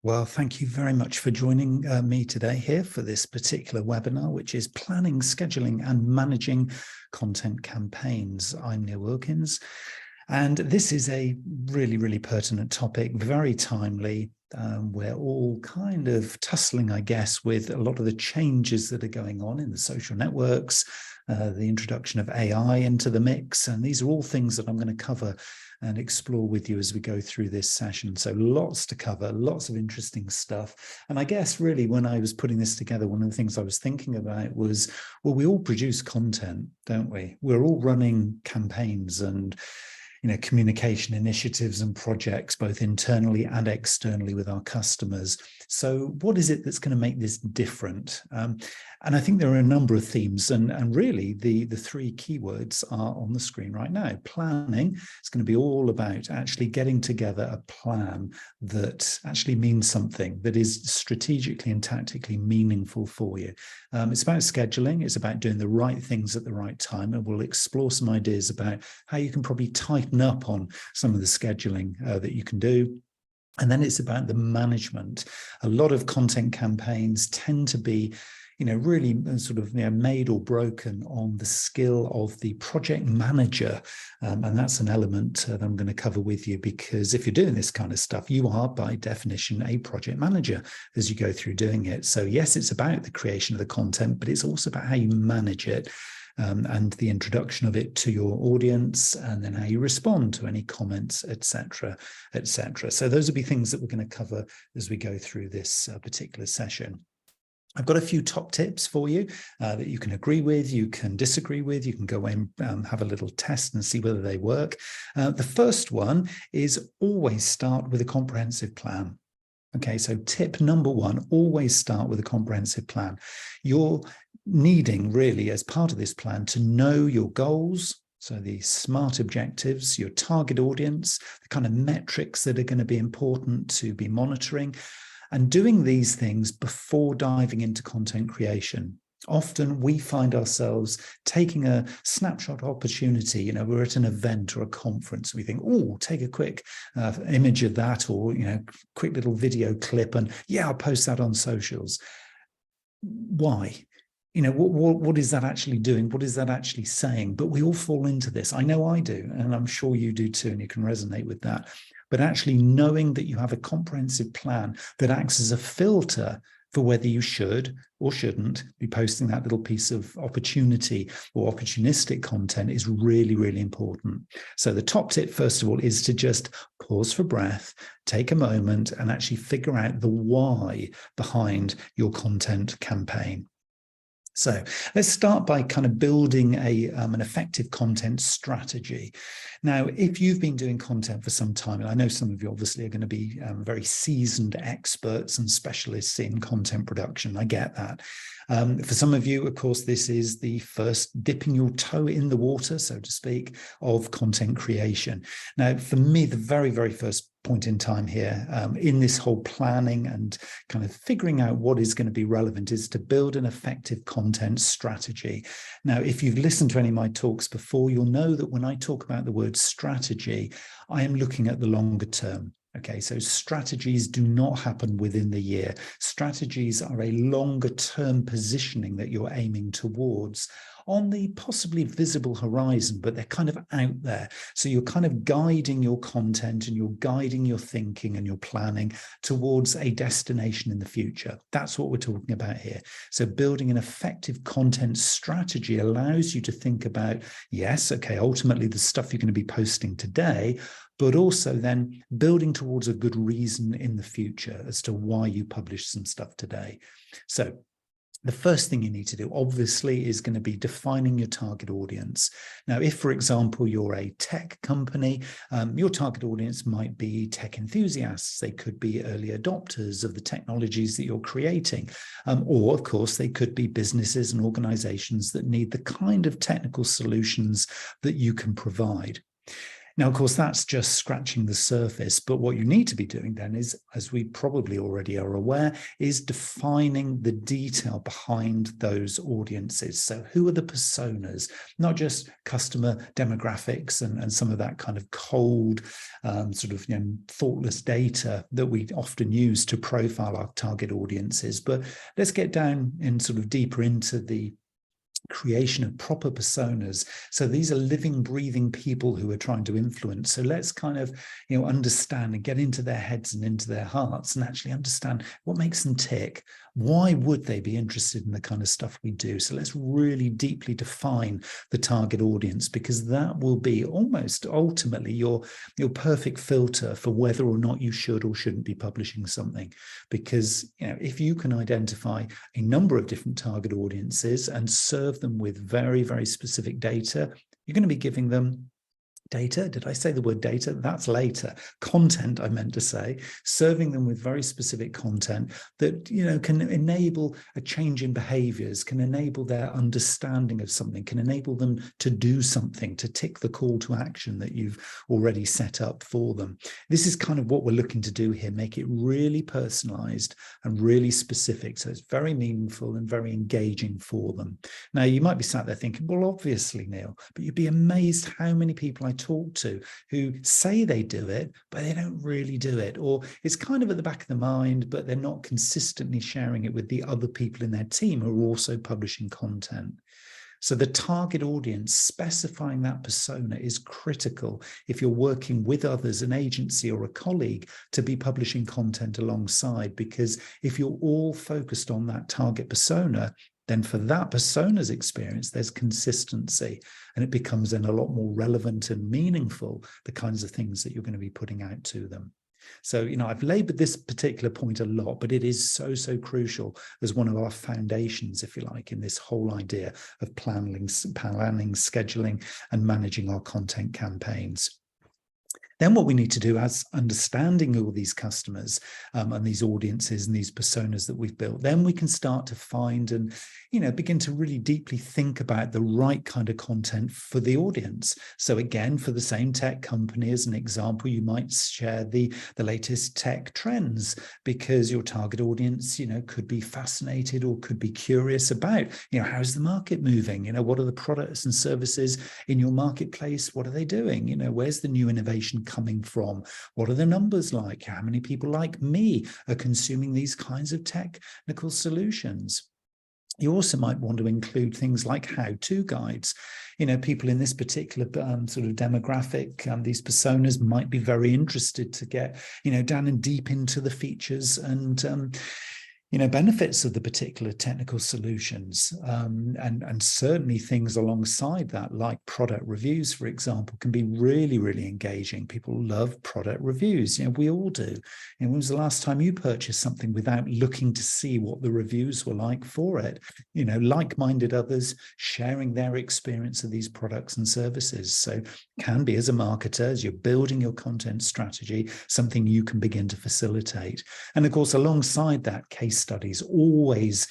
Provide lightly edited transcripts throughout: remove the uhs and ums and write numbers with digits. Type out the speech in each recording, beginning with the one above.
Well, thank you very much for joining me today here for this particular webinar, which is planning, scheduling and managing content campaigns. I'm Neil Wilkins, and this is a really pertinent topic, very timely. We're all kind of tussling, I guess, with a lot of the changes that are going on in the social networks, the introduction of AI into the mix, and these are all things that I'm going to cover and explore with you as we go through this session. So lots to cover, lots of interesting stuff. And I guess really when I was putting this together, one of the things I was thinking about was, well, we all produce content, don't we? We're all running campaigns and communication initiatives and projects, both internally and externally with our customers. So what is it that's going to make this different? And I think there are a number of themes, and really the three keywords are on the screen right now. Planning is going to be all about actually getting together a plan that actually means something, that is strategically and tactically meaningful for you. It's about scheduling. It's about doing the right things at the right time, and we'll explore some ideas about how you can probably tighten up on some of the scheduling that you can do. And then it's about the management. A lot of content campaigns tend to be really sort of made or broken on the skill of the project manager. And that's an element that I'm going to cover with you, because if you're doing this kind of stuff, you are by definition a project manager as you go through doing it. So yes, it's about the creation of the content, but it's also about how you manage it. And the introduction of it to your audience, and then how you respond to any comments, etc., etc. So those will be things that we're going to cover as we go through this particular session. I've got a few top tips for you that you can agree with, you can disagree with, you can go in and have a little test and see whether they work. The first one is always start with a comprehensive plan. Okay, so tip number one, always start with a comprehensive plan. You're needing really, as part of this plan, to know your goals, so the SMART objectives, your target audience, the kind of metrics that are going to be important to be monitoring, and doing these things before diving into content creation. Often we find ourselves taking a snapshot opportunity. We're at an event or a conference. We think, oh, take a quick image of that, or, quick little video clip, and yeah, I'll post that on socials. Why? What is that actually doing? What is that actually saying? But we all fall into this. I know I do, and I'm sure you do too, and you can resonate with that. But actually knowing that you have a comprehensive plan that acts as a filter for whether you should or shouldn't be posting that little piece of opportunity or opportunistic content is really important. So the top tip, first of all, is to just pause for breath, take a moment, and actually figure out the why behind your content campaign. So let's start by kind of building an effective content strategy. Now, if you've been doing content for some time, and I know some of you obviously are going to be very seasoned experts and specialists in content production, I get that. For some of you, of course, this is the first dipping your toe in the water, so to speak, of content creation. Now, for me, the very first point in time here in this whole planning and kind of figuring out what is going to be relevant is to build an effective content strategy. Now, if you've listened to any of my talks before, you'll know that when I talk about the word strategy, I am looking at the longer term. Okay, so strategies do not happen within the year. Strategies are a longer term positioning that you're aiming towards on the possibly visible horizon, but they're kind of out there. So you're kind of guiding your content and you're guiding your thinking and your planning towards a destination in the future. That's what we're talking about here. So building an effective content strategy allows you to think about, yes, okay, ultimately the stuff you're going to be posting today, but also then building towards a good reason in the future as to why you publish some stuff today. So the first thing you need to do, obviously, is going to be defining your target audience. Now, if, for example, you're a tech company, your target audience might be tech enthusiasts. They could be early adopters of the technologies that you're creating. Or, of course, they could be businesses and organizations that need the kind of technical solutions that you can provide. Now, of course, that's just scratching the surface. But what you need to be doing then is, as we probably already are aware, is defining the detail behind those audiences. So who are the personas, not just customer demographics and some of that kind of cold, sort of thoughtless data that we often use to profile our target audiences. But let's get down and sort of deeper into the creation of proper personas. So these are living, breathing people who are trying to influence. So let's kind of, understand and get into their heads and into their hearts and actually understand what makes them tick. Why would they be interested in the kind of stuff we do? So let's really deeply define the target audience, because that will be almost ultimately your perfect filter for whether or not you should or shouldn't be publishing something. Because, if you can identify a number of different target audiences and serve them with very, very specific data, you're going to be giving them data. Did I say the word data? That's later. Content, I meant to say, serving them with very specific content that, can enable a change in behaviors, can enable their understanding of something, can enable them to do something, to tick the call to action that you've already set up for them. This is kind of what we're looking to do here, make it really personalized and really specific. So it's very meaningful and very engaging for them. Now, you might be sat there thinking, well, obviously, Neil, but you'd be amazed how many people I talk to who say they do it, but they don't really do it, or it's kind of at the back of the mind, but they're not consistently sharing it with the other people in their team who are also publishing content. So the target audience, specifying that persona, is critical if you're working with others, an agency or a colleague, to be publishing content alongside, because if you're all focused on that target persona, then for that persona's experience, there's consistency, and it becomes then a lot more relevant and meaningful, the kinds of things that you're going to be putting out to them. So, I've labored this particular point a lot, but it is so, so crucial as one of our foundations, if you like, in this whole idea of planning, scheduling, and managing our content campaigns. Then what we need to do, as understanding all these customers and these audiences and these personas that we've built, then we can start to find and, begin to really deeply think about the right kind of content for the audience. So again, for the same tech company, as an example, you might share the latest tech trends, because your target audience, could be fascinated or could be curious about, how's the market moving? What are the products and services in your marketplace? What are they doing? Where's the new innovation coming from? What are the numbers like? How many people like me are consuming these kinds of technical solutions? You also might want to include things like how-to guides. People in this particular sort of demographic, these personas might be very interested to get, down and deep into the features and benefits of the particular technical solutions, and certainly things alongside that, like product reviews, for example, can be really, really engaging. People love product reviews. We all do. When was the last time you purchased something without looking to see what the reviews were like for it? Like-minded others sharing their experience of these products and services. So can be, as a marketer, as you're building your content strategy, something you can begin to facilitate. And of course, alongside that, case studies, always,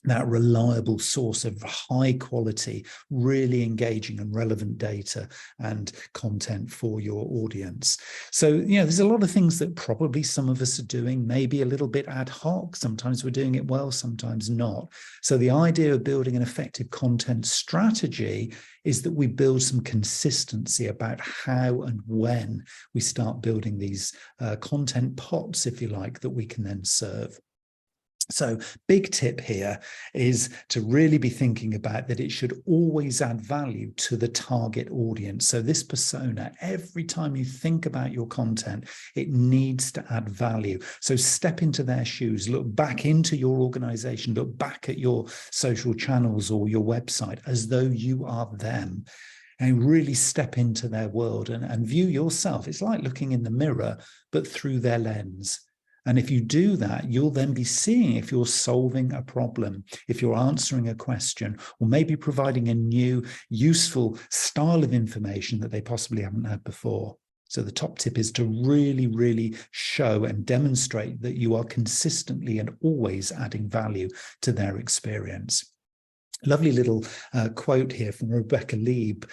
that reliable source of high quality, really engaging and relevant data and content for your audience. So, there's a lot of things that probably some of us are doing, maybe a little bit ad hoc. Sometimes we're doing it well, sometimes not. So the idea of building an effective content strategy is that we build some consistency about how and when we start building these content pots, if you like, that we can then serve. So big tip here is to really be thinking about that it should always add value to the target audience. So this persona, every time you think about your content, it needs to add value. So step into their shoes, look back into your organization, look back at your social channels or your website as though you are them. And really step into their world and view yourself. It's like looking in the mirror, but through their lens. And if you do that, you'll then be seeing if you're solving a problem, if you're answering a question, or maybe providing a new, useful style of information that they possibly haven't had before. So the top tip is to really, really show and demonstrate that you are consistently and always adding value to their experience. Lovely little quote here from Rebecca Lieb,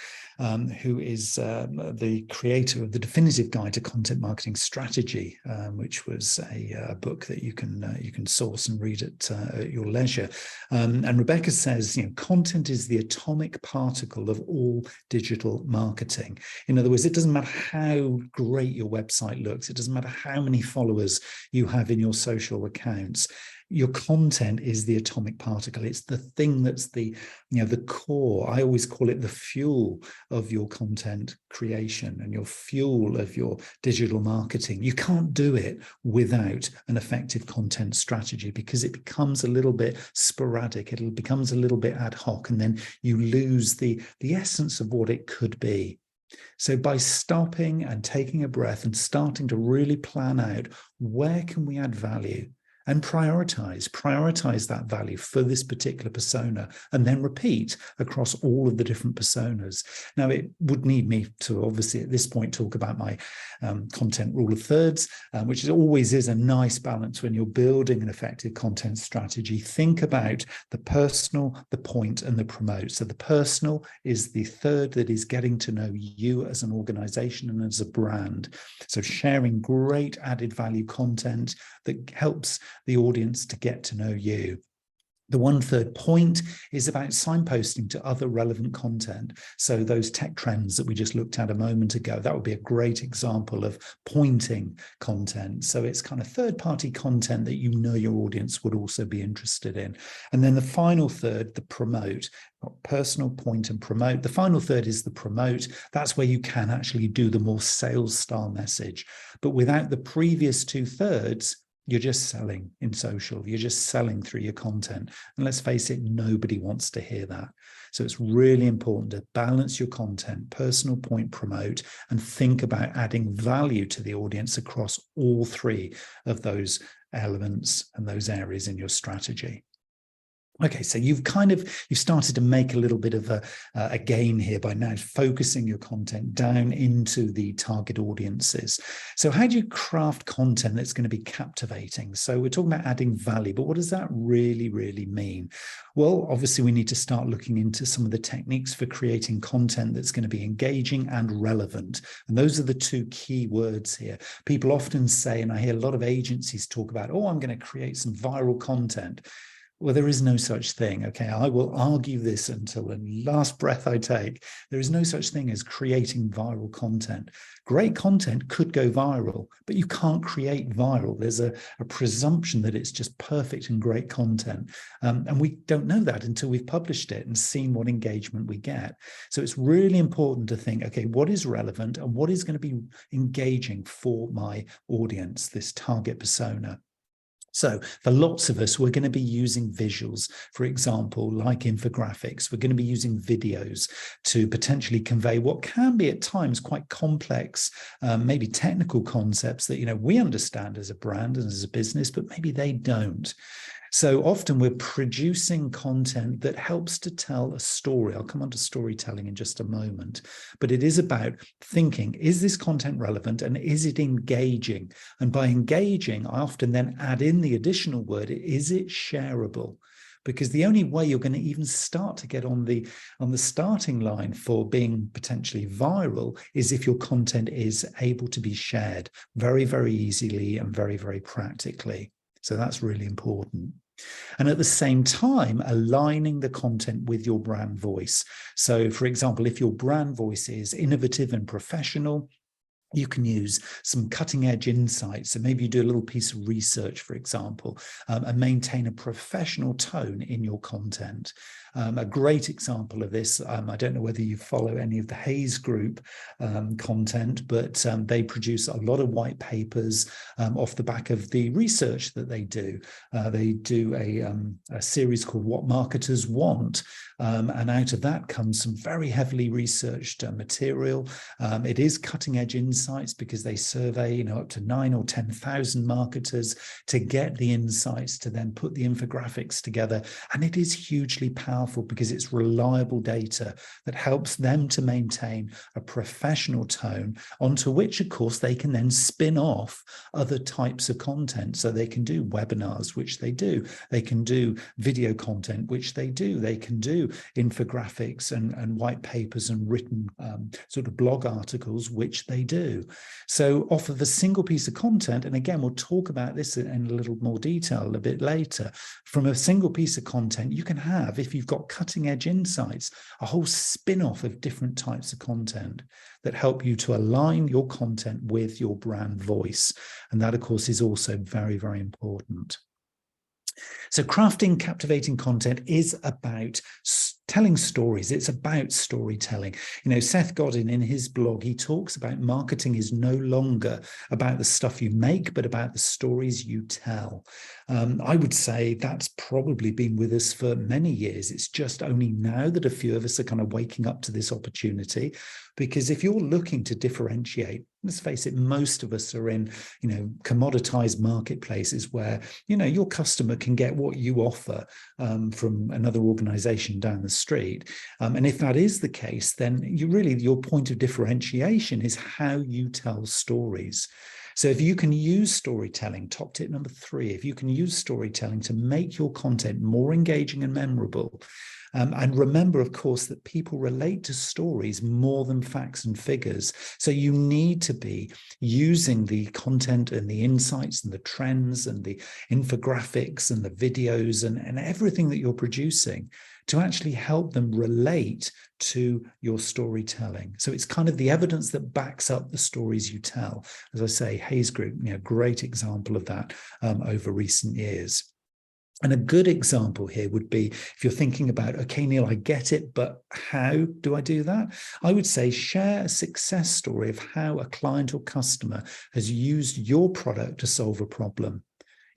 who is the creator of the Definitive Guide to Content Marketing Strategy, which was a book that you can source and read at your leisure. And Rebecca says, content is the atomic particle of all digital marketing. In other words, it doesn't matter how great your website looks. It doesn't matter how many followers you have in your social accounts. Your content is the atomic particle. It's the thing that's the core. I always call it the fuel of your content creation and your fuel of your digital marketing. You can't do it without an effective content strategy because it becomes a little bit sporadic. It becomes a little bit ad hoc, and then you lose the essence of what it could be. So by stopping and taking a breath and starting to really plan out, where can we add value? And prioritize that value for this particular persona, and then repeat across all of the different personas. Now, it would need me to obviously at this point talk about my content rule of thirds, which always is a nice balance when you're building an effective content strategy. Think about the personal, the point, and the promote. So the personal is the third that is getting to know you as an organization and as a brand. So sharing great added value content that helps the audience to get to know you. The 1/3 point is about signposting to other relevant content. So those tech trends that we just looked at a moment ago, that would be a great example of pointing content. So it's kind of third-party content that your audience would also be interested in. And then the final third, the promote. Personal, point, and promote. The final third is the promote. That's where you can actually do the more sales style message. But without the previous 2/3, you're just selling in social. You're just selling through your content. And let's face it, nobody wants to hear that. So it's really important to balance your content, personal, point, promote, and think about adding value to the audience across all three of those elements and those areas in your strategy. Okay, so you've started to make a little bit of a gain here by now focusing your content down into the target audiences. So how do you craft content that's going to be captivating? So we're talking about adding value, but what does that really, really mean? Well, obviously we need to start looking into some of the techniques for creating content that's going to be engaging and relevant. And those are the two key words here. People often say, and I hear a lot of agencies talk about, oh, I'm going to create some viral content. Well, there is no such thing. Okay, I will argue this until the last breath I take. There is no such thing as creating viral content. Great content could go viral, but you can't create viral. There's a presumption that it's just perfect and great content. And we don't know that until we've published it and seen what engagement we get. So it's really important to think, okay, what is relevant and what is going to be engaging for my audience, this target persona? So for lots of us, we're going to be using visuals, for example, like infographics. We're going to be using videos to potentially convey what can be at times quite complex, maybe technical concepts that, we understand as a brand and as a business, but maybe they don't. So often we're producing content that helps to tell a story. I'll come on to storytelling in just a moment, but it is about thinking, is this content relevant and is it engaging? And by engaging, I often then add in the additional word, is it shareable? Because the only way you're going to even start to get on the starting line for being potentially viral is if your content is able to be shared very, very easily and very, very practically. So that's really important. And at the same time, aligning the content with your brand voice. So, for example, if your brand voice is innovative and professional, you can use some cutting edge insights. So maybe you do a little piece of research, for example, and maintain a professional tone in your content. A great example of this, I don't know whether you follow any of the Hayes Group content, but they produce a lot of white papers off the back of the research that they do. They do a series called What Marketers Want, and out of that comes some very heavily researched material. It is cutting edge insight. insights because they survey, up to 9,000 or 10,000 marketers to get the insights to then put the infographics together. And it is hugely powerful because it's reliable data that helps them to maintain a professional tone, onto which, of course, they can then spin off other types of content. So they can do webinars, which they do. They can do video content, which they do. They can do infographics and white papers and written sort of blog articles, which they do. So off of a single piece of content, and again, we'll talk about this in a little more detail a bit later, from a single piece of content, you can have, if you've got cutting edge insights, a whole spin-off of different types of content that help you to align your content with your brand voice. And that, of course, is also very, very important. So crafting captivating content is about telling stories. It's about storytelling. Seth Godin, in his blog, he talks about marketing is no longer about the stuff you make, but about the stories you tell. I would say that's probably been with us for many years. It's just only now that a few of us are kind of waking up to this opportunity, because if you're looking to differentiate, let's face it, most of us are in, commoditized marketplaces where, your customer can get what you offer from another organization down the street. And if that is the case, then your point of differentiation is how you tell stories. So if you can use storytelling, top tip number 3, if you can use storytelling to make your content more engaging and memorable, and remember, of course, that people relate to stories more than facts and figures. So you need to be using the content and the insights and the trends and the infographics and the videos and everything that you're producing to actually help them relate to your storytelling. So it's kind of the evidence that backs up the stories you tell. As I say, Hayes Group, great example of that over recent years. And a good example here would be if you're thinking about, okay, Neil, I get it, but how do I do that? I would say share a success story of how a client or customer has used your product to solve a problem.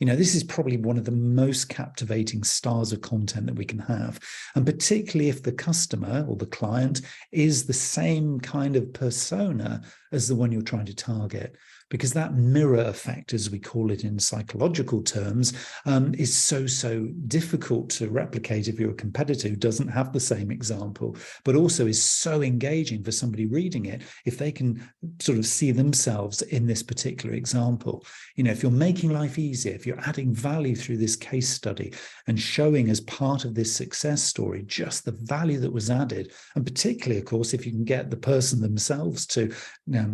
This is probably one of the most captivating styles of content that we can have. And particularly if the customer or the client is the same kind of persona as the one you're trying to target. Because that mirror effect, as we call it in psychological terms, is so difficult to replicate if you're a competitor who doesn't have the same example, but also is so engaging for somebody reading it if they can sort of see themselves in this particular example. If you're making life easier, if you're adding value through this case study and showing as part of this success story just the value that was added, and particularly, of course, if you can get the person themselves to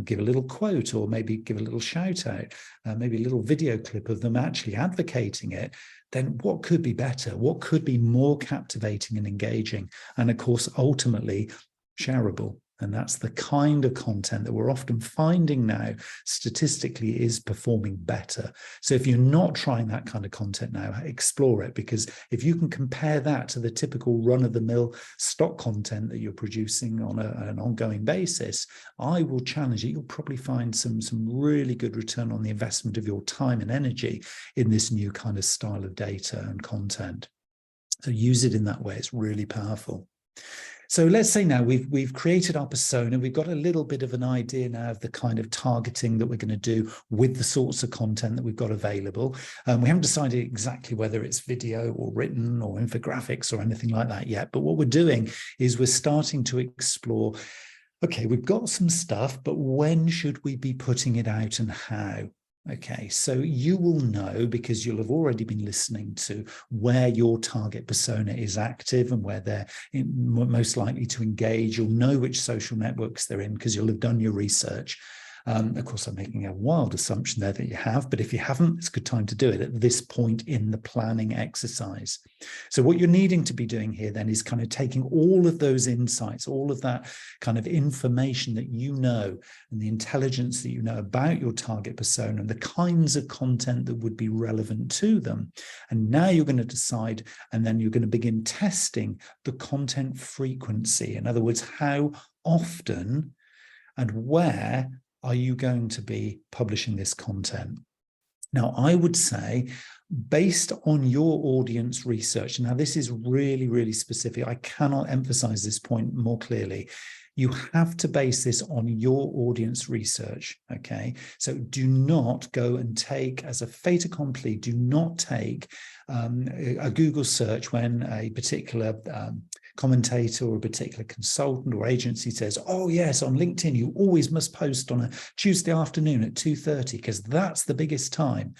give a little quote or maybe give a little shout out, maybe a little video clip of them actually advocating it, then what could be better? What could be more captivating and engaging? And of course, ultimately shareable. And that's the kind of content that we're often finding now statistically is performing better. So if you're not trying that kind of content now, explore it, because if you can compare that to the typical run-of-the-mill stock content that you're producing on an ongoing basis, I will challenge it. You'll probably find some really good return on the investment of your time and energy in this new kind of style of data and content. So use it in that way. It's really powerful. So let's say now we've created our persona. We've got a little bit of an idea now of the kind of targeting that we're going to do with the sorts of content that we've got available. We haven't decided exactly whether it's video or written or infographics or anything like that yet. But what we're doing is we're starting to explore, okay, we've got some stuff, but when should we be putting it out and how? Okay, so you will know, because you'll have already been listening to where your target persona is active and where they're most likely to engage. You'll know which social networks they're in because you'll have done your research. Of course, I'm making a wild assumption there that you have, but if you haven't, it's a good time to do it at this point in the planning exercise. So what you're needing to be doing here then is kind of taking all of those insights, all of that kind of information that you know, and the intelligence that you know about your target persona and the kinds of content that would be relevant to them. And now you're going to decide, and then you're going to begin testing the content frequency. In other words, how often and where are you going to be publishing this content? Now, I would say, based on your audience research, now this is really, really specific. I cannot emphasize this point more clearly. You have to base this on your audience research, okay? So do not go and take, as a fait accompli, do not take a Google search when a particular commentator or a particular consultant or agency says, oh yes, on LinkedIn, you always must post on a Tuesday afternoon at 2:30 because that's the biggest time.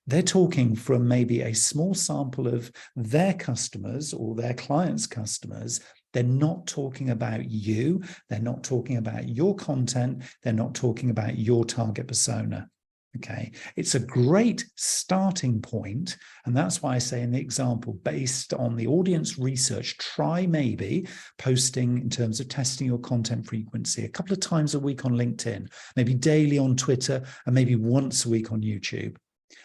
They're talking from maybe a small sample of their customers or their clients' customers. They're not talking about you. They're not talking about your content. They're not talking about your target persona. Okay, it's a great starting point. And that's why I say in the example, based on the audience research, try maybe posting in terms of testing your content frequency a couple of times a week on LinkedIn, maybe daily on Twitter, and maybe once a week on YouTube.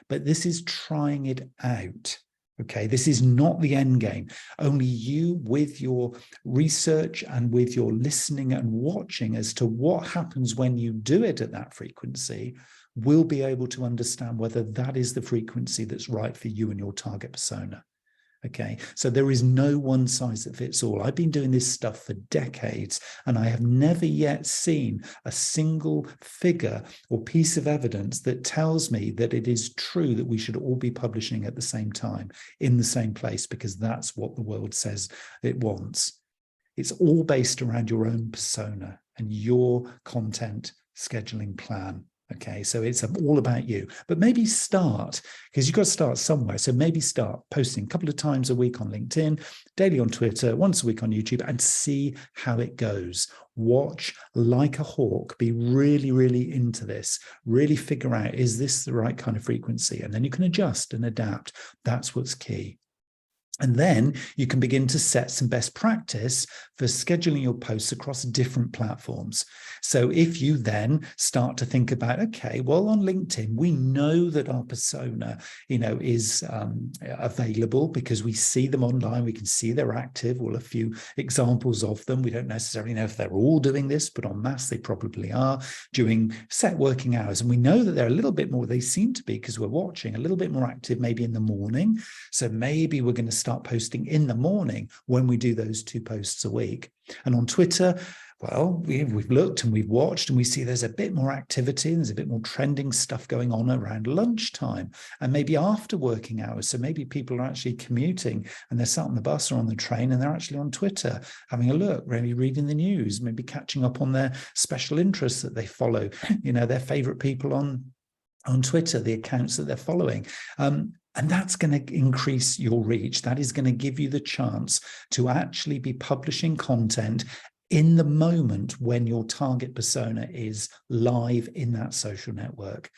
But this is trying it out. Okay, this is not the end game. Only you, with your research and with your listening and watching as to what happens when you do it at that frequency, will be able to understand whether that is the frequency that's right for you and your target persona. Okay, so there is no one size that fits all. I've been doing this stuff for decades, and I have never yet seen a single figure or piece of evidence that tells me that it is true that we should all be publishing at the same time in the same place, because that's what the world says it wants. It's all based around your own persona and your content scheduling plan. Okay, so it's all about you, but maybe start, because you've got to start somewhere. So maybe start posting a couple of times a week on LinkedIn, daily on Twitter, once a week on YouTube, and see how it goes. Watch like a hawk, be really, really into this, really figure out, is this the right kind of frequency? And then you can adjust and adapt. That's what's key. And then you can begin to set some best practice for scheduling your posts across different platforms. So if you then start to think about, okay, well, on LinkedIn, we know that our persona, is available because we see them online. We can see they're active. Well, a few examples of them. We don't necessarily know if they're all doing this, but en masse, they probably are during set working hours. And we know that they're a little bit more, they seem to be, because we're watching, a little bit more active maybe in the morning. So maybe we're going to start posting in the morning when we do those 2 posts a week. And on Twitter, well, we've looked and we've watched and we see there's a bit more activity and there's a bit more trending stuff going on around lunchtime and maybe after working hours. So maybe people are actually commuting and they're sat on the bus or on the train and they're actually on Twitter having a look, maybe reading the news, maybe catching up on their special interests that they follow, their favorite people on Twitter, the accounts that they're following. And that's going to increase your reach. That is going to give you the chance to actually be publishing content in the moment when your target persona is live in that social network.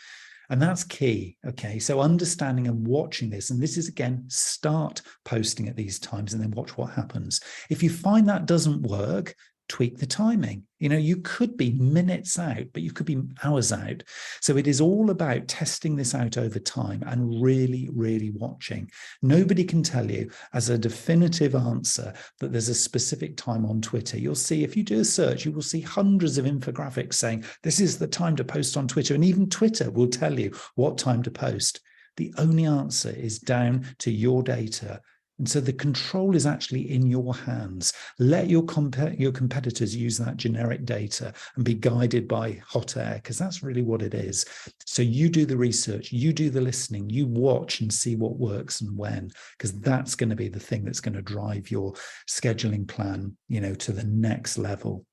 And that's key. Okay, so understanding and watching this, and this is again, start posting at these times and then watch what happens. If you find that doesn't work, tweak the timing. You could be minutes out, but you could be hours out. So it is all about testing this out over time and really, really watching. Nobody can tell you as a definitive answer that there's a specific time on Twitter. You'll see, if you do a search, you will see hundreds of infographics saying, this is the time to post on Twitter. And even Twitter will tell you what time to post. The only answer is down to your data. And so the control is actually in your hands. Let your competitors use that generic data and be guided by hot air, because that's really what it is. So you do the research, you do the listening, you watch and see what works and when, because that's going to be the thing that's going to drive your scheduling plan, to the next level.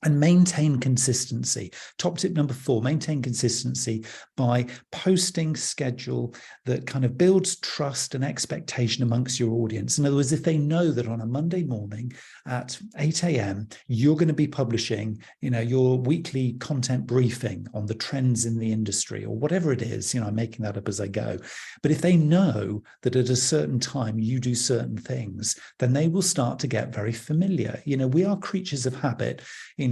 And maintain consistency. Top tip number 4, maintain consistency by posting schedule that kind of builds trust and expectation amongst your audience. In other words, if they know that on a Monday morning at 8 a.m., you're going to be publishing, your weekly content briefing on the trends in the industry or whatever it is, I'm making that up as I go. But if they know that at a certain time you do certain things, then they will start to get very familiar. We are creatures of habit.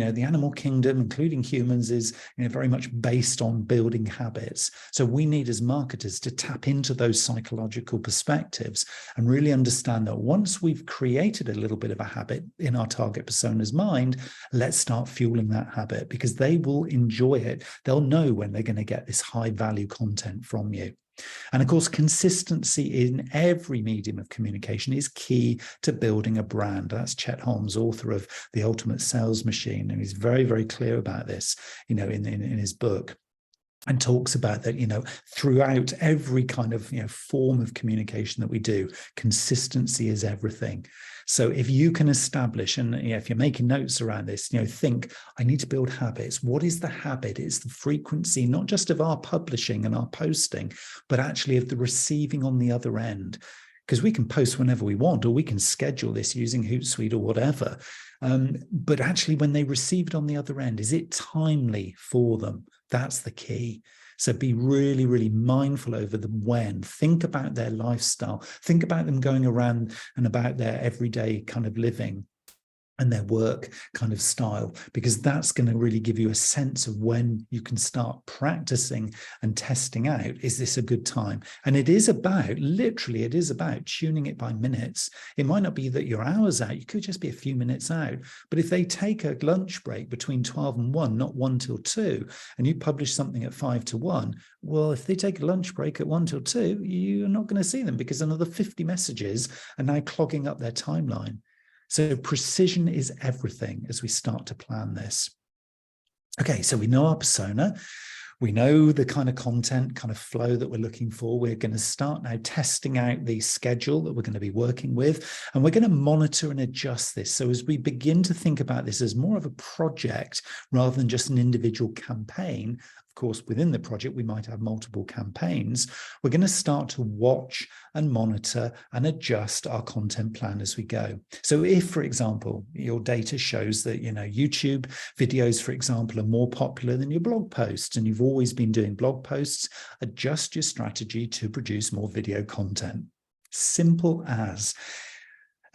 The animal kingdom, including humans, is very much based on building habits. So we need, as marketers, to tap into those psychological perspectives and really understand that once we've created a little bit of a habit in our target persona's mind, let's start fueling that habit, because they will enjoy it. They'll know when they're going to get this high value content from you. And of course, consistency in every medium of communication is key to building a brand. That's Chet Holmes, author of The Ultimate Sales Machine. And he's very, very clear about this, in his book. And talks about that, throughout every kind of, form of communication that we do, consistency is everything. So if you can establish, and if you're making notes around this, think, I need to build habits. What is the habit? It's the frequency, not just of our publishing and our posting, but actually of the receiving on the other end. Because we can post whenever we want, or we can schedule this using Hootsuite or whatever. But actually, when they receive it on the other end, is it timely for them? That's the key. So be really, really mindful over the when. Think about their lifestyle. Think about them going around and about their everyday kind of living and their work kind of style, because that's going to really give you a sense of when you can start practicing and testing out, is this a good time? And it is about, literally, it is about tuning it by minutes. It might not be that you're hours out, you could just be a few minutes out. But if they take a lunch break between 12 and 1, not 1 till 2, and you publish something at 5 to 1, well, if they take a lunch break at 1 till 2, you're not going to see them, because another 50 messages are now clogging up their timeline. So precision is everything as we start to plan this. Okay, so we know our persona. We know the kind of content, kind of flow that we're looking for. We're going to start now testing out the schedule that we're going to be working with, and we're going to monitor and adjust this. So as we begin to think about this as more of a project rather than just an individual campaign, of course, within the project, we might have multiple campaigns. We're going to start to watch and monitor and adjust our content plan as we go. So if, for example, your data shows that, YouTube videos, for example, are more popular than your blog posts, and you've always been doing blog posts, adjust your strategy to produce more video content. Simple as.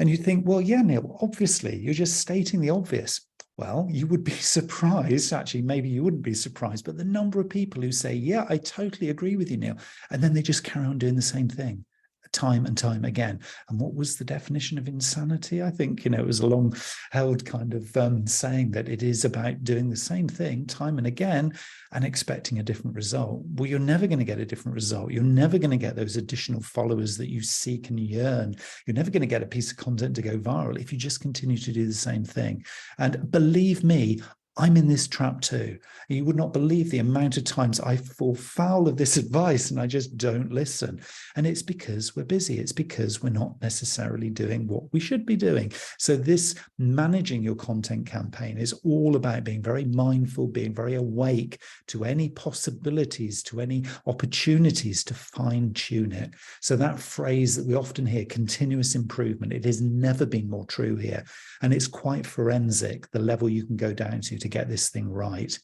And you think, well, yeah, Neil, obviously, you're just stating the obvious. Well, you would be surprised, actually, maybe you wouldn't be surprised, but the number of people who say, yeah, I totally agree with you, Neil, and then they just carry on doing the same thing time and time again. And what was the definition of insanity? I think, it was a long-held kind of saying that it is about doing the same thing time and again and expecting a different result. Well, you're never going to get a different result. You're never going to get those additional followers that you seek and yearn. You're never going to get a piece of content to go viral if you just continue to do the same thing. And believe me, I'm in this trap too. You would not believe the amount of times I fall foul of this advice and I just don't listen. And it's because we're busy. It's because we're not necessarily doing what we should be doing. So this managing your content campaign is all about being very mindful, being very awake to any possibilities, to any opportunities to fine tune it. So that phrase that we often hear, continuous improvement, it has never been more true here. And it's quite forensic, the level you can go down to get this thing right.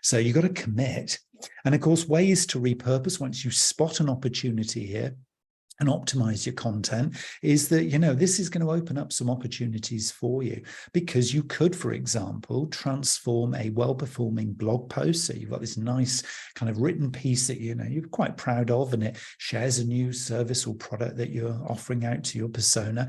So you've got to commit. And of course, ways to repurpose once you spot an opportunity here and optimize your content is that, this is going to open up some opportunities for you, because you could, for example, transform a well-performing blog post. So you've got this nice kind of written piece that, you're quite proud of, and it shares a new service or product that you're offering out to your persona.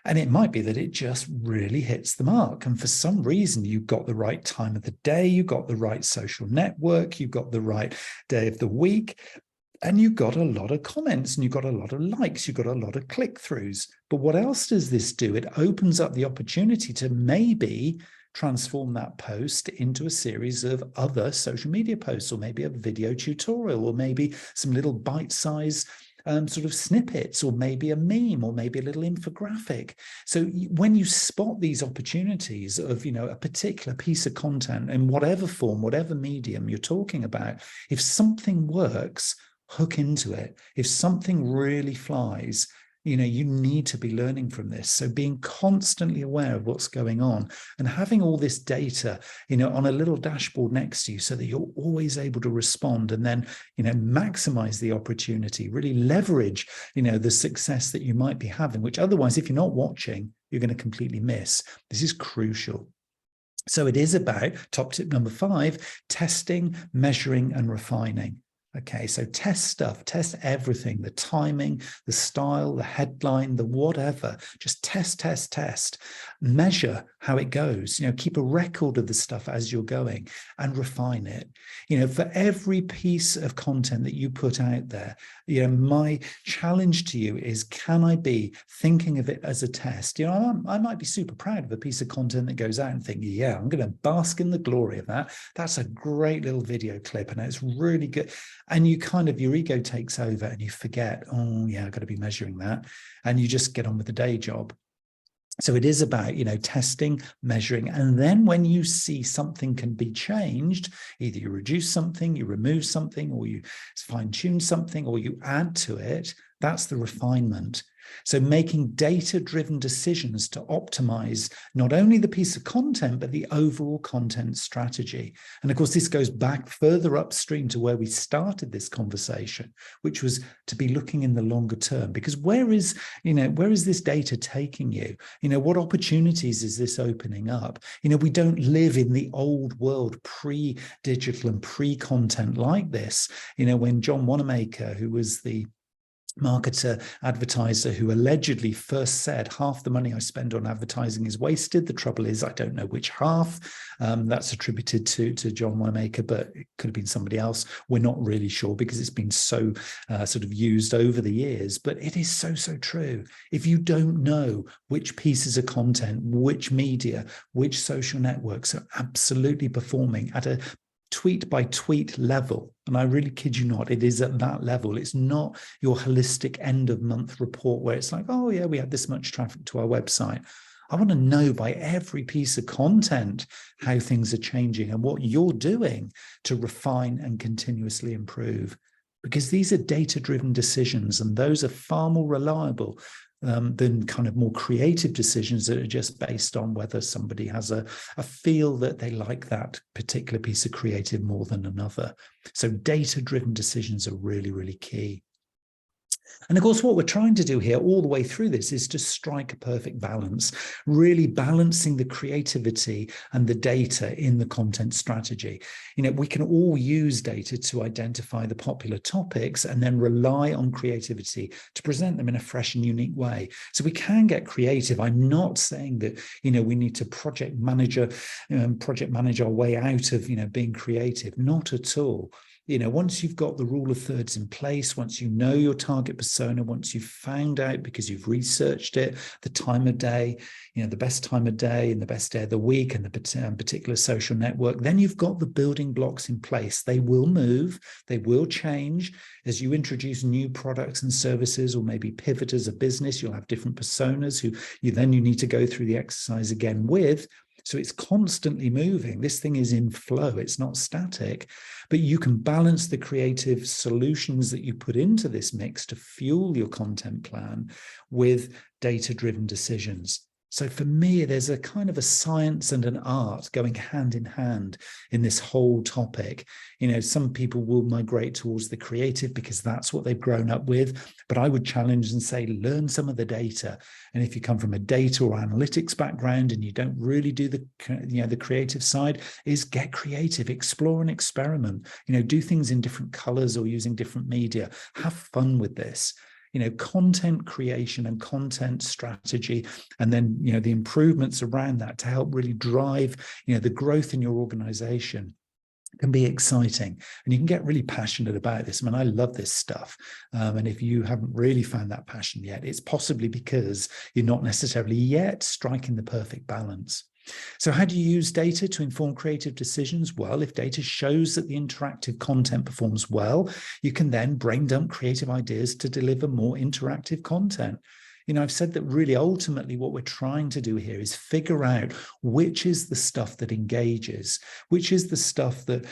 And it might be that it just really hits the mark. And for some reason, you've got the right time of the day, you've got the right social network, you've got the right day of the week, and you've got a lot of comments, and you've got a lot of likes, you've got a lot of click-throughs. But what else does this do? It opens up the opportunity to maybe transform that post into a series of other social media posts, or maybe a video tutorial, or maybe some little bite-sized sort of snippets, or maybe a meme, or maybe a little infographic. So when you spot these opportunities of, a particular piece of content in whatever form, whatever medium you're talking about, if something works, hook into it. If something really flies, you need to be learning from this. So being constantly aware of what's going on and having all this data, on a little dashboard next to you, so that you're always able to respond and then, maximize the opportunity, really leverage, the success that you might be having, which otherwise, if you're not watching, you're going to completely miss. This is crucial. So it is about, top tip number 5, testing, measuring, and refining. Okay, so test stuff, test everything, the timing, the style, the headline, the whatever. Just test, test, test. Measure how it goes. Keep a record of the stuff as you're going and refine it. For every piece of content that you put out there, my challenge to you is, can I be thinking of it as a test? I might be super proud of a piece of content that goes out and think, yeah, I'm going to bask in the glory of that. That's a great little video clip and it's really good. And your ego takes over and you forget, oh yeah, I've got to be measuring that. And you just get on with the day job. So it is about, testing, measuring. And then when you see something can be changed, either you reduce something, you remove something, or you fine tune something, or you add to it, that's the refinement. So making data-driven decisions to optimize not only the piece of content, but the overall content strategy. And of course, this goes back further upstream to where we started this conversation, which was to be looking in the longer term. Because where is this data taking you? What opportunities is this opening up? We don't live in the old world, pre-digital and pre-content like this. When John Wanamaker, who was the marketer, advertiser, who allegedly first said, half the money I spend on advertising is wasted. The trouble is, I don't know which half. That's attributed to John Wanamaker, but it could have been somebody else. We're not really sure because it's been so sort of used over the years, but it is so, so true. If you don't know which pieces of content, which media, which social networks are absolutely performing at a tweet by tweet level, and I really kid you not, it is at that level. It's not your holistic end of month report where it's like, oh yeah, we had this much traffic to our website. I want to know by every piece of content how things are changing and what you're doing to refine and continuously improve, because these are data-driven decisions and those are far more reliable than kind of more creative decisions that are just based on whether somebody has a feel that they like that particular piece of creative more than another. So data-driven decisions are really, really key. And of course, what we're trying to do here all the way through this is to strike a perfect balance, really balancing the creativity and the data in the content strategy. We can all use data to identify the popular topics and then rely on creativity to present them in a fresh and unique way. So we can get creative. I'm not saying that, we need to project manage our way out of, being creative. Not at all. Once you've got the rule of thirds in place, once you know your target persona, once you've found out because you've researched it, the time of day, the best time of day and the best day of the week and the particular social network, then you've got the building blocks in place. They will move, they will change as you introduce new products and services, or maybe pivot as a business. You'll have different personas who you need to go through the exercise again with. So it's constantly moving. This thing is in flow. It's not static, but you can balance the creative solutions that you put into this mix to fuel your content plan with data-driven decisions. So for me, there's a kind of a science and an art going hand in hand in this whole topic. Some people will migrate towards the creative because that's what they've grown up with. But I would challenge and say, learn some of the data. And if you come from a data or analytics background and you don't really do the creative side, is get creative, explore and experiment. Do things in different colors or using different media. Have fun with this. Content creation and content strategy, and then, the improvements around that to help really drive, the growth in your organization can be exciting. And you can get really passionate about this. I love this stuff. And if you haven't really found that passion yet, it's possibly because you're not necessarily yet striking the perfect balance. So how do you use data to inform creative decisions? Well, if data shows that the interactive content performs well, you can then brain dump creative ideas to deliver more interactive content. I've said that really ultimately what we're trying to do here is figure out which is the stuff that engages, which is the stuff that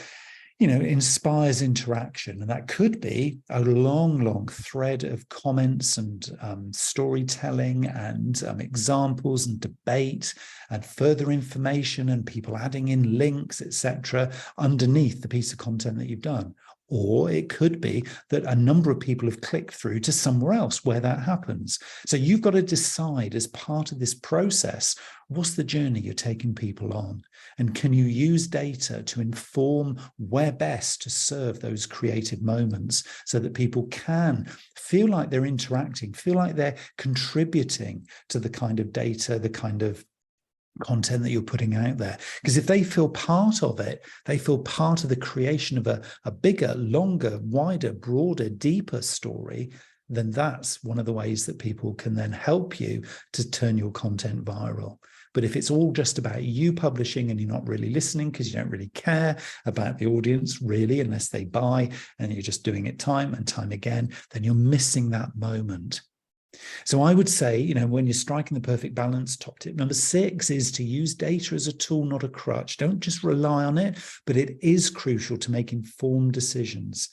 inspires interaction. And that could be a long, long thread of comments and storytelling and examples and debate and further information and people adding in links, etc., underneath the piece of content that you've done. Or it could be that a number of people have clicked through to somewhere else where that happens. So you've got to decide as part of this process, what's the journey you're taking people on? And can you use data to inform where best to serve those creative moments so that people can feel like they're interacting, feel like they're contributing to the kind of data, the kind of content that you're putting out there? Because if they feel part of it, they feel part of the creation of a bigger, longer, wider, broader, deeper story, then that's one of the ways that people can then help you to turn your content viral. But if it's all just about you publishing and you're not really listening because you don't really care about the audience really, unless they buy, and you're just doing it time and time again, then you're missing that moment. So I would say, when you're striking the perfect balance, top tip number 6 is to use data as a tool, not a crutch. Don't just rely on it, but it is crucial to make informed decisions.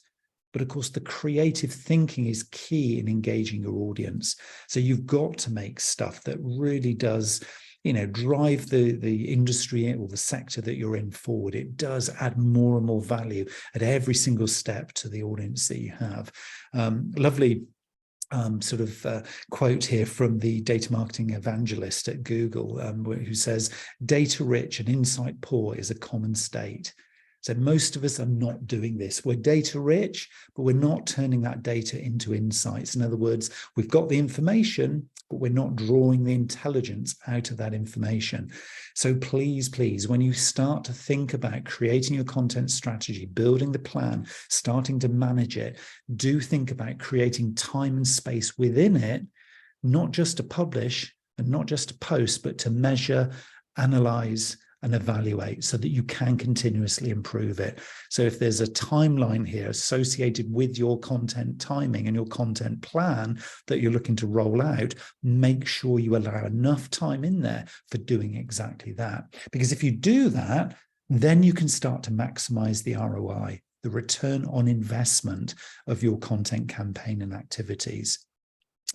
But of course, the creative thinking is key in engaging your audience. So you've got to make stuff that really does, drive the industry or the sector that you're in forward. It does add more and more value at every single step to the audience that you have. Lovely quote here from the data marketing evangelist at Google, who says, data rich and insight poor is a common state. So most of us are not doing this. We're data rich, but we're not turning that data into insights. In other words, we've got the information, but we're not drawing the intelligence out of that information. So please, please, when you start to think about creating your content strategy, building the plan, starting to manage it, do think about creating time and space within it, not just to publish and not just to post, but to measure, analyze, and evaluate so that you can continuously improve it. So if there's a timeline here associated with your content timing and your content plan that you're looking to roll out, make sure you allow enough time in there for doing exactly that. Because if you do that, then you can start to maximize the ROI, the return on investment of your content campaign and activities.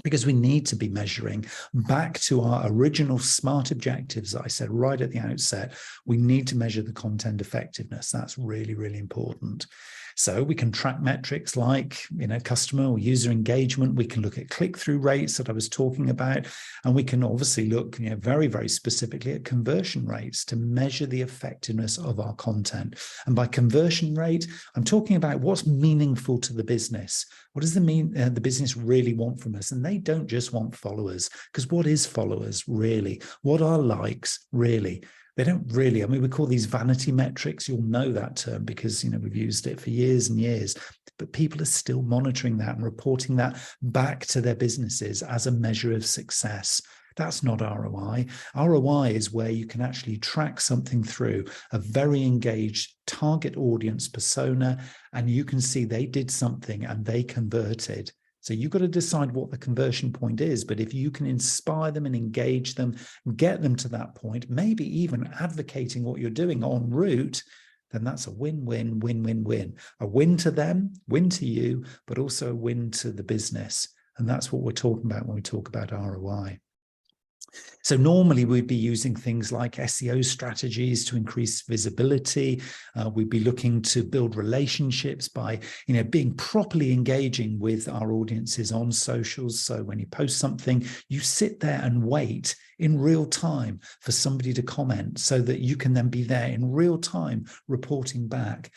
Because we need to be measuring back to our original SMART objectives that I said right at the outset. We need to measure the content effectiveness. That's really, really important. So we can track metrics like, customer or user engagement. We can look at click-through rates that I was talking about. And we can obviously look, very, very specifically at conversion rates to measure the effectiveness of our content. And by conversion rate, I'm talking about what's meaningful to the business. What does the business really want from us? And they don't just want followers, because what is followers really? What are likes really? They don't really, we call these vanity metrics. You'll know that term because, we've used it for years and years, but people are still monitoring that and reporting that back to their businesses as a measure of success. That's not ROI. ROI is where you can actually track something through a very engaged target audience persona, and you can see they did something and they converted. So you've got to decide what the conversion point is. But if you can inspire them and engage them, get them to that point, maybe even advocating what you're doing en route, then that's a win-win, win-win-win. A win to them, win to you, but also a win to the business. And that's what we're talking about when we talk about ROI. So normally we'd be using things like SEO strategies to increase visibility. We'd be looking to build relationships by, being properly engaging with our audiences on socials. So when you post something, you sit there and wait in real time for somebody to comment so that you can then be there in real time reporting back.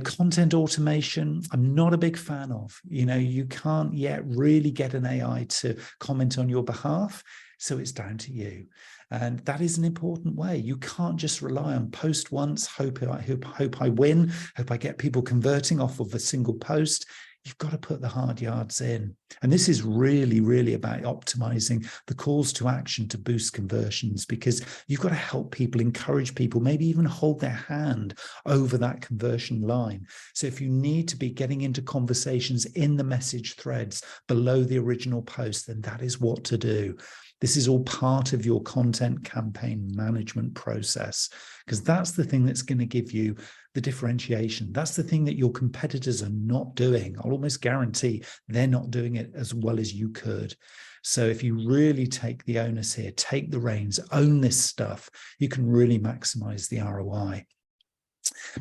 Content automation, I'm not a big fan of. You can't yet really get an AI to comment on your behalf. So it's down to you. And that is an important way. You can't just rely on post once, hope I win, hope I get people converting off of a single post. You've got to put the hard yards in. And this is really, really about optimizing the calls to action to boost conversions, because you've got to help people, encourage people, maybe even hold their hand over that conversion line. So if you need to be getting into conversations in the message threads below the original post, then that is what to do. This is all part of your content campaign management process, because that's the thing that's going to give you the differentiation. That's the thing that your competitors are not doing. I'll almost guarantee they're not doing it as well as you could. So if you really take the onus here, take the reins, own this stuff, you can really maximize the ROI.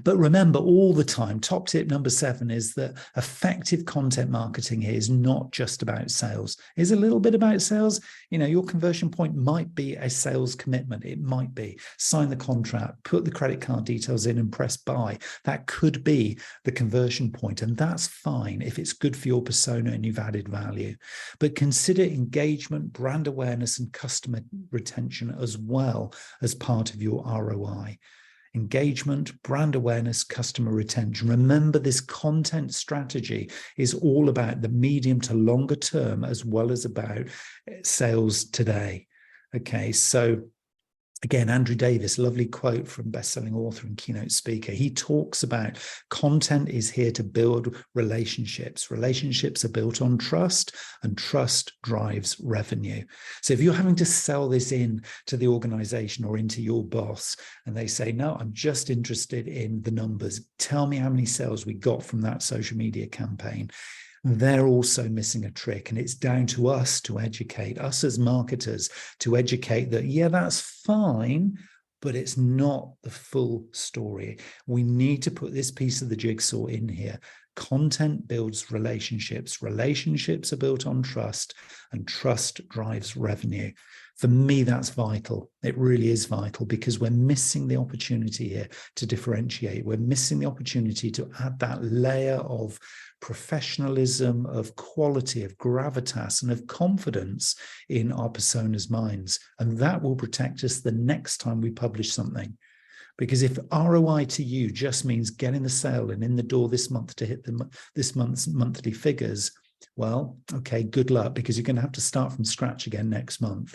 But remember all the time, top tip number 7 is that effective content marketing here is not just about sales. It's a little bit about sales. Your conversion point might be a sales commitment. It might be sign the contract, put the credit card details in and press buy. That could be the conversion point, and that's fine if it's good for your persona and you've added value. But consider engagement, brand awareness, and customer retention as well as part of your ROI. Engagement, brand awareness, customer retention. Remember, this content strategy is all about the medium to longer term as well as about sales today. Okay, so again, Andrew Davis, lovely quote from best-selling author and keynote speaker. He talks about content is here to build relationships. Relationships are built on trust, and trust drives revenue. So if you're having to sell this in to the organization or into your boss, and they say, no, I'm just interested in the numbers. Tell me how many sales we got from that social media campaign. They're also missing a trick, and it's down to us to educate, us as marketers to educate that, yeah, that's fine, but it's not the full story. We need to put this piece of the jigsaw in here. Content builds relationships. Relationships are built on trust, and trust drives revenue. For me, that's vital. It really is vital, because we're missing the opportunity here to differentiate. We're missing the opportunity to add that layer of professionalism, of quality, of gravitas, and of confidence in our personas' minds. And that will protect us the next time we publish something. Because if ROI to you just means getting the sale and in the door this month to hit this month's monthly figures, well, okay, good luck, because you're going to have to start from scratch again next month.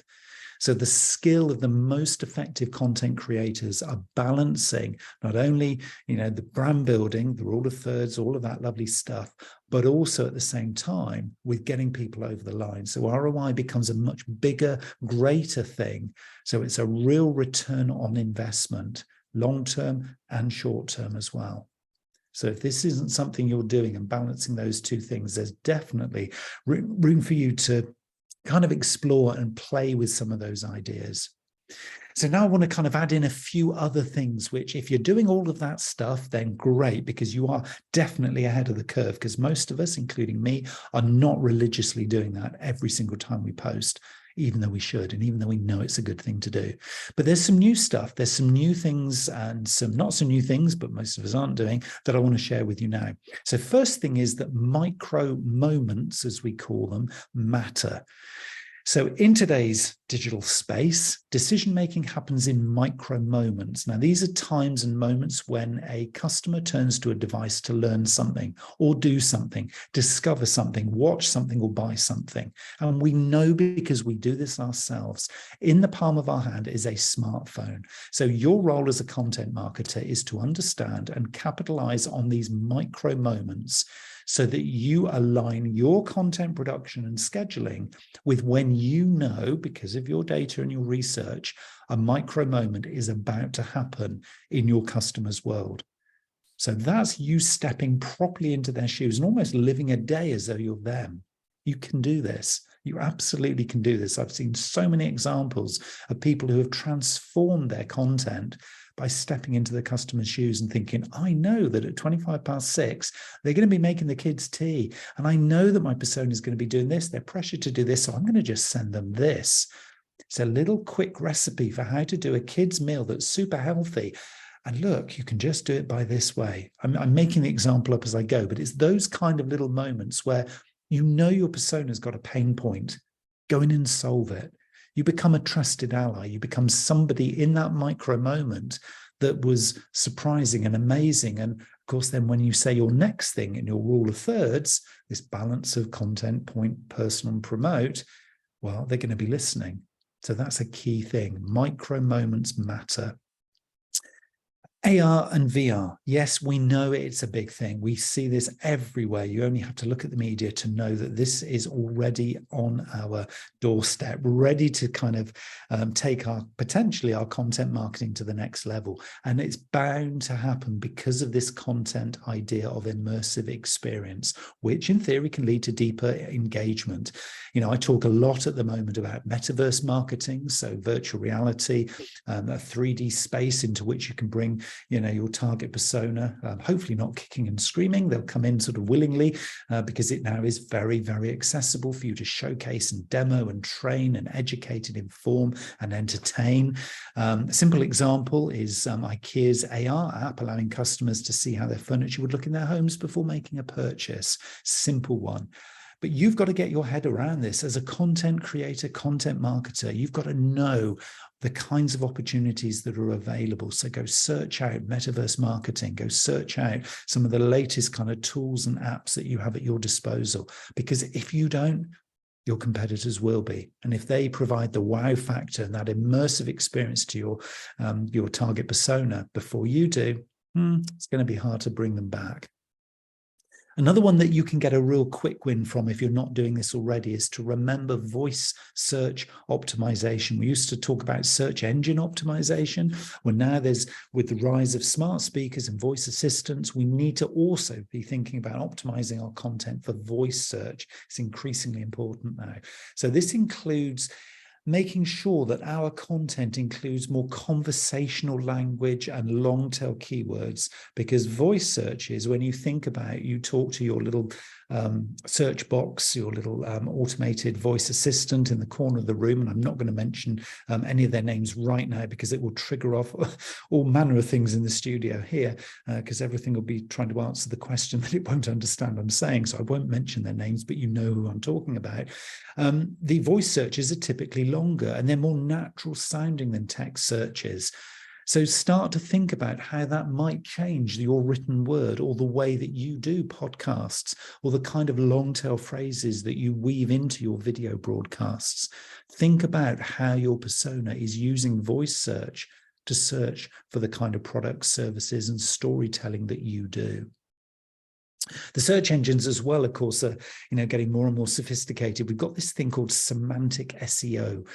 So the skill of the most effective content creators are balancing not only, the brand building, the rule of thirds, all of that lovely stuff, but also at the same time with getting people over the line. So ROI becomes a much bigger, greater thing. So it's a real return on investment, long-term and short-term as well. So if this isn't something you're doing and balancing those two things, there's definitely room for you to kind of explore and play with some of those ideas. So now I want to kind of add in a few other things, which if you're doing all of that stuff, then great, because you are definitely ahead of the curve, because most of us, including me, are not religiously doing that every single time we post, even though we should, and even though we know it's a good thing to do. But there's some new stuff, there's some new things and some not so new things, but most of us aren't doing, that I want to share with you now. So first thing is that micro moments, as we call them, matter. So in today's digital space, decision-making happens in micro moments. Now, these are times and moments when a customer turns to a device to learn something or do something, discover something, watch something, or buy something. And we know, because we do this ourselves, in the palm of our hand is a smartphone. So your role as a content marketer is to understand and capitalize on these micro moments so that you align your content production and scheduling with when you know, because of your data and your research, a micro moment is about to happen in your customer's world. So that's you stepping properly into their shoes and almost living a day as though you're them. You can do this. You absolutely can do this. I've seen so many examples of people who have transformed their content by stepping into the customer's shoes and thinking, I know that at 6:25, they're going to be making the kids tea. And I know that my persona is going to be doing this. They're pressured to do this. So I'm going to just send them this. It's a little quick recipe for how to do a kid's meal that's super healthy. And look, you can just do it by this way. I'm making the example up as I go, but it's those kind of little moments where you know your persona's got a pain point. Go in and solve it. You become a trusted ally. You become somebody in that micro moment that was surprising and amazing. And of course, then when you say your next thing in your rule of thirds, this balance of content, point, personal, and promote, well, they're going to be listening. So that's a key thing. Micro moments matter. AR and VR. Yes, we know it's a big thing. We see this everywhere. You only have to look at the media to know that this is already on our doorstep, ready to kind of take potentially our content marketing to the next level. And it's bound to happen because of this content idea of immersive experience, which in theory can lead to deeper engagement. I talk a lot at the moment about metaverse marketing, so virtual reality, a 3D space into which you can bring your target persona, hopefully not kicking and screaming. They'll come in sort of willingly because it now is very, very accessible for you to showcase and demo and train and educate and inform and entertain. A simple example is IKEA's AR app, allowing customers to see how their furniture would look in their homes before making a purchase. Simple one. But you've got to get your head around this as a content creator, content marketer. You've got to know the kinds of opportunities that are available. So go search out metaverse marketing, go search out some of the latest kind of tools and apps that you have at your disposal. Because if you don't, your competitors will be. And if they provide the wow factor and that immersive experience to your target persona before you do, it's going to be hard to bring them back. Another one that you can get a real quick win from if you're not doing this already is to remember voice search optimization. We used to talk about search engine optimization. Well, now with the rise of smart speakers and voice assistants, we need to also be thinking about optimizing our content for voice search. It's increasingly important now. So this includes making sure that our content includes more conversational language and long tail keywords, because voice searches, when you think about, you talk to your little search box, your little automated voice assistant in the corner of the room, and I'm not going to mention any of their names right now because it will trigger off all manner of things in the studio here, because everything will be trying to answer the question that it won't understand I'm saying, so I won't mention their names, but you know who I'm talking about. The voice searches are typically longer and they're more natural sounding than text searches. So start to think about how that might change your written word, or the way that you do podcasts, or the kind of long tail phrases that you weave into your video broadcasts. Think about how your persona is using voice search to search for the kind of products, services, and storytelling that you do. The search engines as well, of course, are getting more and more sophisticated. We've got this thing called semantic SEO.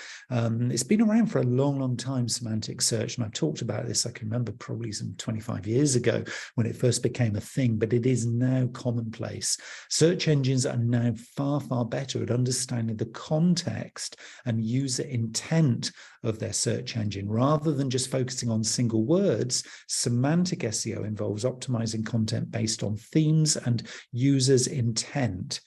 It's been around for a long, long time, semantic search, and I've talked about this, I can remember probably some 25 years ago when it first became a thing, but it is now commonplace. Search engines are now far, far better at understanding the context and user intent of their search engine. Rather than just focusing on single words, semantic SEO involves optimizing content based on themes and users' intent.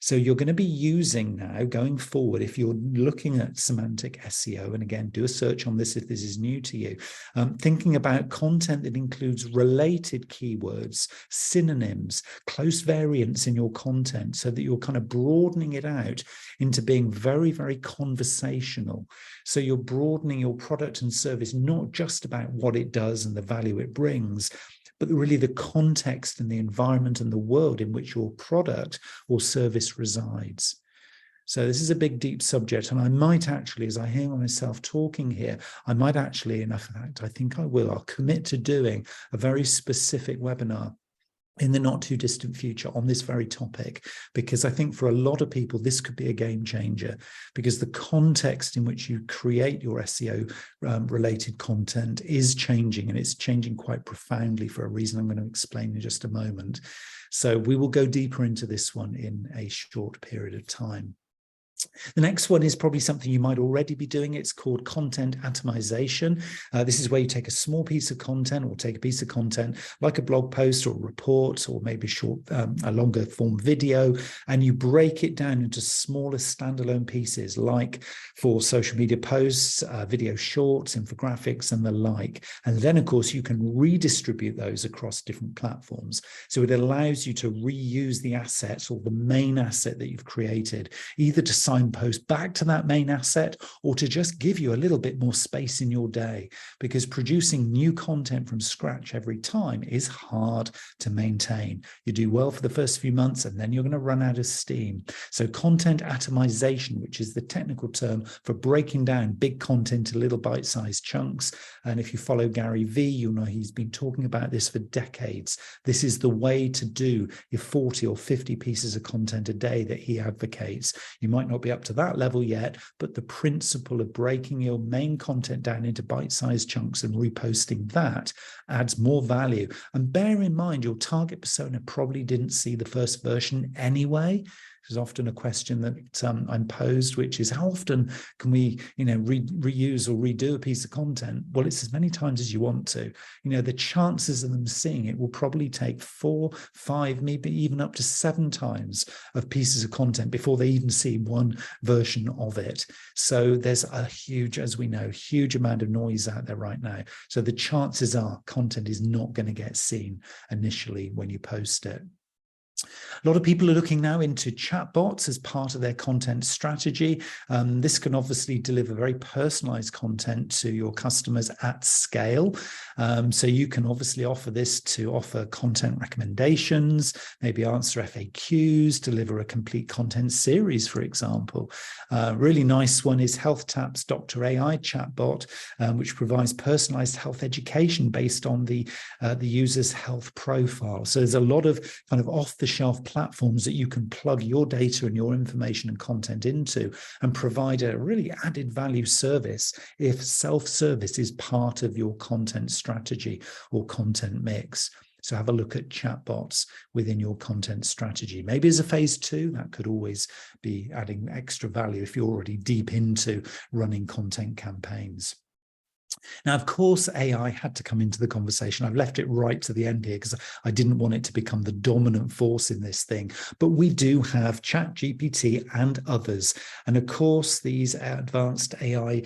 So you're going to be using now, going forward, if you're looking at semantic SEO, and again, do a search on this if this is new to you, thinking about content that includes related keywords, synonyms, close variants in your content, so that you're kind of broadening it out into being very, very conversational. So you're broadening your product and service, not just about what it does and the value it brings, but really the context and the environment and the world in which your product or service resides. So this is a big, deep subject, and I might actually, as I hear myself talking here, I might actually, in fact, I think I will, I'll commit to doing a very specific webinar in the not too distant future on this very topic, because I think for a lot of people, this could be a game changer, because the context in which you create your SEO related content is changing, and it's changing quite profoundly for a reason I'm going to explain in just a moment. So we will go deeper into this one in a short period of time. The next one is probably something you might already be doing. It's called content atomization. This is where you take a small piece of content, or take a piece of content like a blog post or a report, or maybe a longer form video, and you break it down into smaller standalone pieces, like for social media posts, video shorts, infographics, and the like. And then, of course, you can redistribute those across different platforms. So it allows you to reuse the assets, or the main asset that you've created, either to signpost back to that main asset, or to just give you a little bit more space in your day, because producing new content from scratch every time is hard to maintain. You do well for the first few months, and then you're going to run out of steam. So content atomization, which is the technical term for breaking down big content to little bite-sized chunks. And if you follow Gary Vee, you'll know he's been talking about this for decades. This is the way to do your 40 or 50 pieces of content a day that he advocates. You might not be up to that level yet, but the principle of breaking your main content down into bite-sized chunks and reposting that adds more value. And bear in mind, your target persona probably didn't see the first version anyway. There's often a question that I'm posed, which is how often can we, reuse or redo a piece of content? Well, it's as many times as you want to. The chances of them seeing it will probably take 4, 5, maybe even up to 7 times of pieces of content before they even see one version of it. So there's a huge, as we know, huge amount of noise out there right now. So the chances are content is not going to get seen initially when you post it. A lot of people are looking now into chatbots as part of their content strategy. This can obviously deliver very personalized content to your customers at scale. So you can obviously offer this to offer content recommendations, maybe answer FAQs, deliver a complete content series, for example. Really nice one is HealthTap's Dr. AI chatbot, which provides personalized health education based on the user's health profile. So there's a lot of kind of off-the-shelf platforms that you can plug your data and your information and content into and provide a really added value service if self-service is part of your content strategy or content mix. So have a look at chatbots within your content strategy. Maybe as a phase 2, that could always be adding extra value if you're already deep into running content campaigns. Now, of course, AI had to come into the conversation. I've left it right to the end here because I didn't want it to become the dominant force in this thing. But we do have ChatGPT and others. And of course, these advanced AI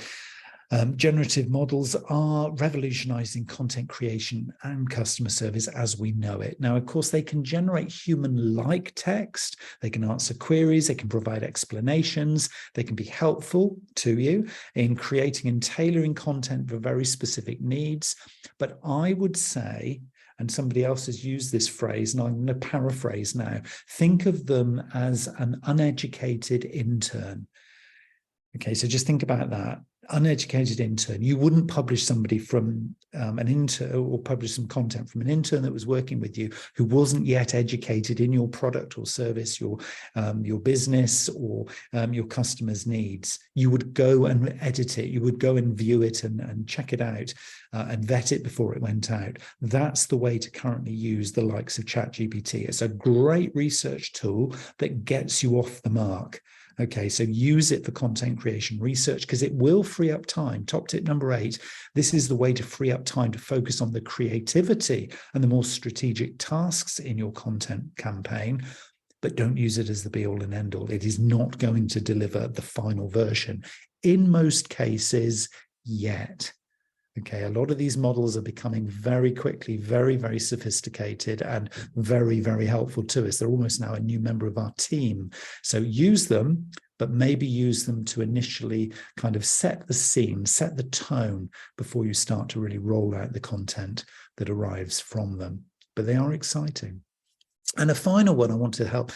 generative models are revolutionizing content creation and customer service as we know it. Now, of course, they can generate human-like text, they can answer queries, they can provide explanations, they can be helpful to you in creating and tailoring content for very specific needs. But I would say, and somebody else has used this phrase, and I'm going to paraphrase now, think of them as an uneducated intern. Okay, so just think about that. Uneducated intern. You wouldn't publish somebody from an intern or publish some content from an intern that was working with you who wasn't yet educated in your product or service, your business or your customers' needs. You would go and edit it. You would go and view it and check it out and vet it before it went out. That's the way to currently use the likes of ChatGPT. It's a great research tool that gets you off the mark. Okay, so use it for content creation research because it will free up time. Top tip number 8, this is the way to free up time to focus on the creativity and the more strategic tasks in your content campaign, but don't use it as the be all and end all. It is not going to deliver the final version in most cases yet. Okay, a lot of these models are becoming very quickly, very, very sophisticated and very, very helpful to us. They're almost now a new member of our team. So use them, but maybe use them to initially kind of set the scene, set the tone before you start to really roll out the content that arrives from them. But they are exciting. And a final one I want to help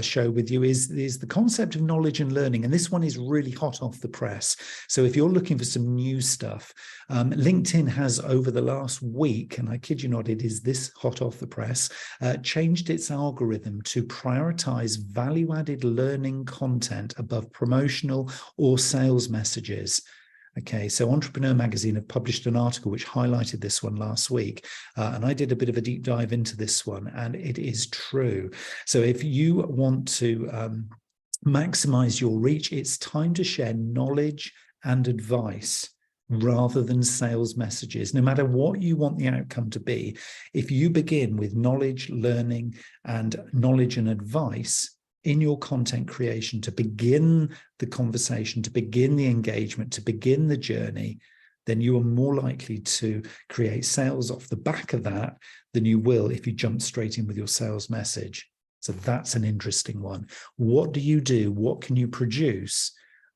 show with you is the concept of knowledge and learning. And this one is really hot off the press. So if you're looking for some new stuff, LinkedIn has over the last week, and I kid you not, it is this hot off the press, changed its algorithm to prioritize value-added learning content above promotional or sales messages. Okay, so Entrepreneur Magazine have published an article which highlighted this one last week, and I did a bit of a deep dive into this one, and it is true. So if you want to maximize your reach, it's time to share knowledge and advice rather than sales messages. No matter what you want the outcome to be, if you begin with knowledge, learning, and advice in your content creation to begin the conversation, to begin the engagement, to begin the journey, then you are more likely to create sales off the back of that than you will if you jump straight in with your sales message. So that's an interesting one. What do you do? What can you produce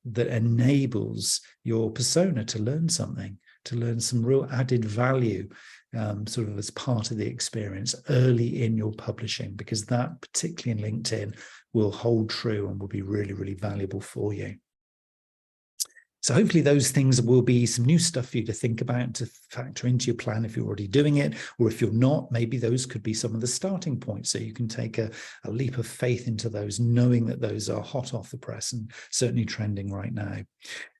that enables your persona to learn something, to learn some real added value, sort of as part of the experience early in your publishing, because that, particularly in LinkedIn, will hold true and will be really, really valuable for you. So hopefully those things will be some new stuff for you to think about, to factor into your plan if you're already doing it, or if you're not, maybe those could be some of the starting points so you can take a leap of faith into those, knowing that those are hot off the press and certainly trending right now.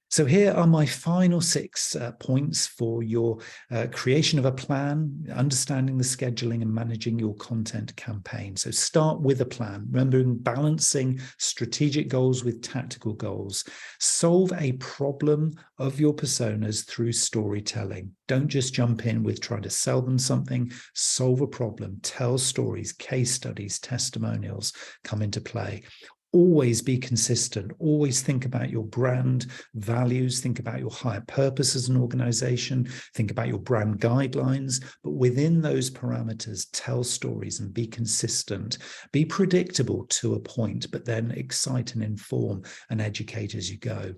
So here are my final 6 points for your creation of a plan, understanding the scheduling and managing your content campaign. So start with a plan, remembering balancing strategic goals with tactical goals. Solve a problem of your personas through storytelling. Don't just jump in with trying to sell them something. Solve a problem, tell stories, case studies, testimonials come into play. Always be consistent. Always think about your brand values. Think about your higher purpose as an organization. Think about your brand guidelines. But within those parameters, tell stories and be consistent. Be predictable to a point, but then excite and inform and educate as you go.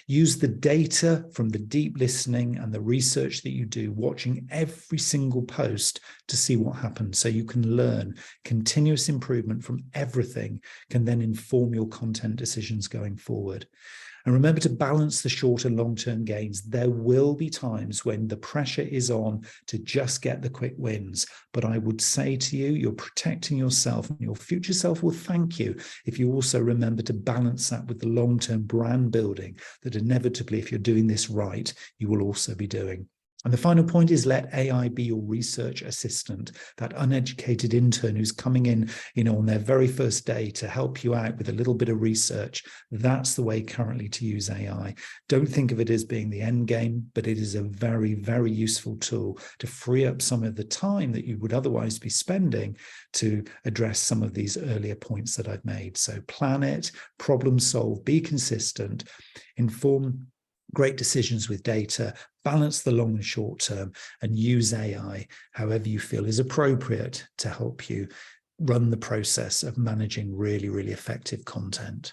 Use the data from the deep listening and the research that you do, watching every single post to see what happens so you can learn. Continuous improvement from everything can then inform your content decisions going forward. And remember to balance the short and long-term gains. There will be times when the pressure is on to just get the quick wins. But I would say to you, you're protecting yourself, and your future self will thank you if you also remember to balance that with the long-term brand building that inevitably, if you're doing this right, you will also be doing. And the final point is, let AI be your research assistant, that uneducated intern who's coming in, on their very first day to help you out with a little bit of research. That's the way currently to use AI. Don't think of it as being the end game, but it is a very, very useful tool to free up some of the time that you would otherwise be spending to address some of these earlier points that I've made. So plan it, problem solve, be consistent, inform great decisions with data, balance the long and short term, and use AI however you feel is appropriate to help you run the process of managing really, really effective content.